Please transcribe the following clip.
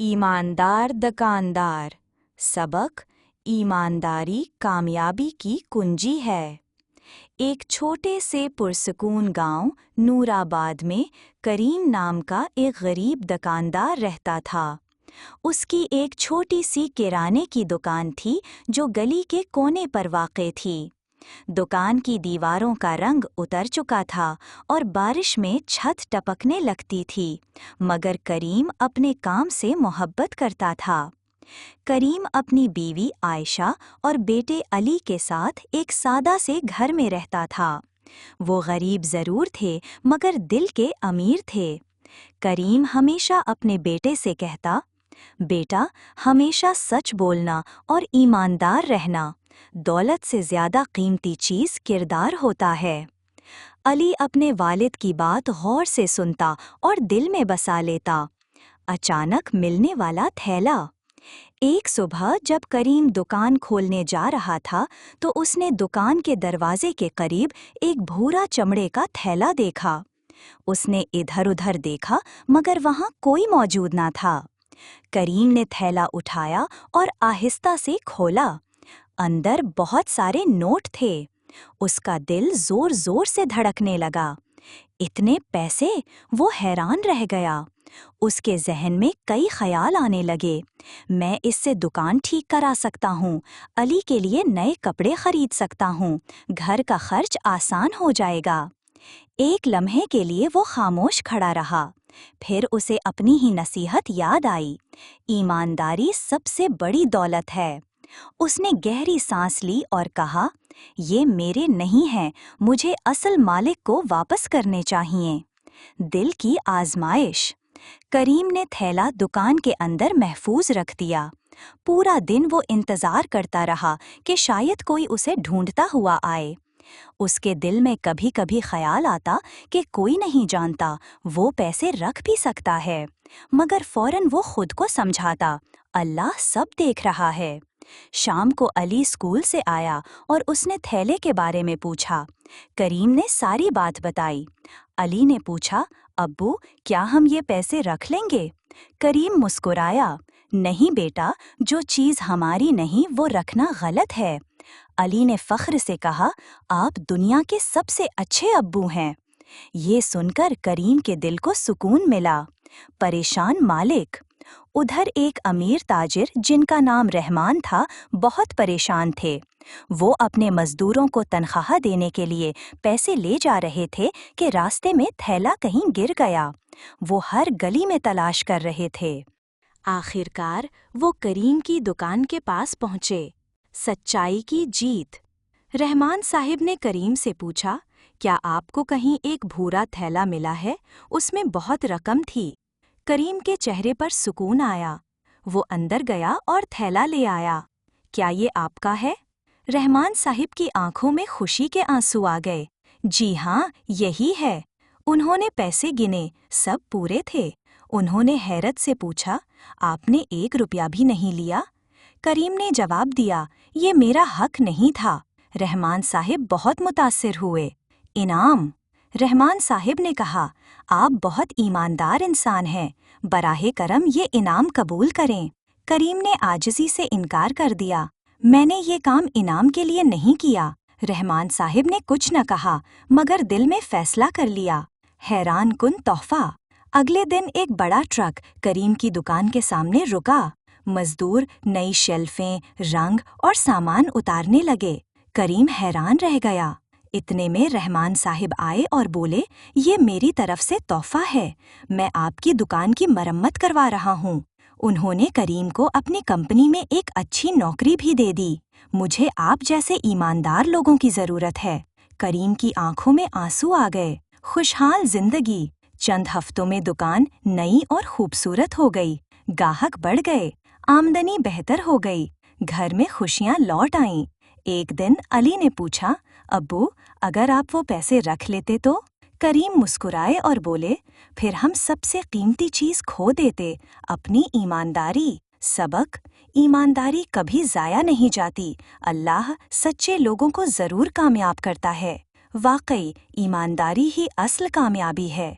ईमानदार दुकानदार। सबक: ईमानदारी कामयाबी की कुंजी है। एक छोटे से पुरसकून गांव नूराबाद में करीम नाम का एक गरीब दुकानदार रहता था। उसकी एक छोटी सी किराने की दुकान थी जो गली के कोने पर वाक़े थी। दुकान की दीवारों का रंग उतर चुका था और बारिश में छत टपकने लगती थी, मगर करीम अपने काम से मोहब्बत करता था। करीम अपनी बीवी आयशा और बेटे अली के साथ एक सादा से घर में रहता था। वो गरीब ज़रूर थे मगर दिल के अमीर थे। करीम हमेशा अपने बेटे से कहता, बेटा, हमेशा सच बोलना और ईमानदार रहना। दौलत से ज़्यादा कीमती चीज़ किरदार होता है। अली अपने वालिद की बात गौर से सुनता और दिल में बसा लेता। अचानक मिलने वाला थैला। एक सुबह जब करीम दुकान खोलने जा रहा था तो उसने दुकान के दरवाजे के करीब एक भूरा चमड़े का थैला देखा। उसने इधर-उधर देखा मगर वहाँ कोई मौजूद ना था। करीम ने थैला उठाया और आहिस्ता से खोला। अंदर बहुत सारे नोट थे। उसका दिल जोर-जोर से धड़कने लगा। इतने पैसे! वो हैरान रह गया। उसके ज़हन में कई ख्याल आने लगे। मैं इससे दुकान ठीक करा सकता हूँ, अली के लिए नए कपड़े खरीद सकता हूँ, घर का खर्च आसान हो जाएगा। एक लम्हे के लिए वो खामोश खड़ा रहा। फिर उसे अपनी ही नसीहत याद आई, ईमानदारी सबसे बड़ी दौलत है। उसने गहरी सांस ली और कहा, ये मेरे नहीं हैं, मुझे असल मालिक को वापस करने चाहिए। दिल की आजमाइश। करीम ने थैला दुकान के अंदर महफूज रख दिया। पूरा दिन वो इंतज़ार करता रहा कि शायद कोई उसे ढूंढता हुआ आए। उसके दिल में कभी कभी ख्याल आता कि कोई नहीं जानता, वो पैसे रख भी सकता है, मगर फौरन वो खुद को समझाता, अल्लाह सब देख रहा है। शाम को अली स्कूल से आया और उसने थैले के बारे में पूछा। करीम ने सारी बात बताई। अली ने पूछा, अब्बू, क्या हम ये पैसे रख लेंगे? करीम मुस्कुराया, नहीं बेटा, जो चीज़ हमारी नहीं वो रखना गलत है। अली ने फ़ख्र से कहा, आप दुनिया के सबसे अच्छे अब्बू हैं। ये सुनकर करीम के दिल को सुकून मिला। परेशान मालिक। उधर एक अमीर ताजिर जिनका नाम रहमान था बहुत परेशान थे। वो अपने मजदूरों को तनख्वाह देने के लिए पैसे ले जा रहे थे कि रास्ते में थैला कहीं गिर गया। वो हर गली में तलाश कर रहे थे। आखिरकार वो करीम की दुकान के पास पहुँचे। सच्चाई की जीत। रहमान साहिब ने करीम से पूछा, क्या आपको कहीं एक भूरा थैला मिला है? उसमें बहुत रकम थी। करीम के चेहरे पर सुकून आया। वो अंदर गया और थैला ले आया। क्या ये आपका है? रहमान साहिब की आंखों में खुशी के आंसू आ गए। जी हाँ, यही है। उन्होंने पैसे गिने, सब पूरे थे। उन्होंने हैरत से पूछा, आपने 1 रुपया भी नहीं लिया? करीम ने जवाब दिया, ये मेरा हक नहीं था। रहमान साहिब बहुत मुतासिर हुए। इनाम। रहमान साहिब ने कहा, आप बहुत ईमानदार इंसान हैं, बराहे करम ये इनाम कबूल करें। करीम ने आजिज़ी से इनकार कर दिया, मैंने ये काम इनाम के लिए नहीं किया। रहमान साहिब ने कुछ न कहा मगर दिल में फैसला कर लिया। हैरान कुन तोहफा। अगले दिन एक बड़ा ट्रक करीम की दुकान के सामने रुका। मजदूर नई शेल्फें, रंग और सामान उतारने लगे। करीम हैरान रह गया। इतने में रहमान साहिब आए और बोले, ये मेरी तरफ से तोहफा है, मैं आपकी दुकान की मरम्मत करवा रहा हूँ। उन्होंने करीम को अपनी कंपनी में एक अच्छी नौकरी भी दे दी। मुझे आप जैसे ईमानदार लोगों की ज़रूरत है। करीम की आंखों में आंसू आ गए। खुशहाल जिंदगी। चंद हफ्तों में दुकान नई और खूबसूरत हो गई। गाहक बढ़ गए। आमदनी बेहतर हो गई। घर में खुशियाँ लौट आईं। एक दिन अली ने पूछा, अब्बू, अगर आप वो पैसे रख लेते तो? करीम मुस्कुराए और बोले, फिर हम सबसे कीमती चीज़ खो देते, अपनी ईमानदारी। सबक: ईमानदारी कभी ज़ाया नहीं जाती। अल्लाह सच्चे लोगों को ज़रूर कामयाब करता है। वाकई ईमानदारी ही असल कामयाबी है।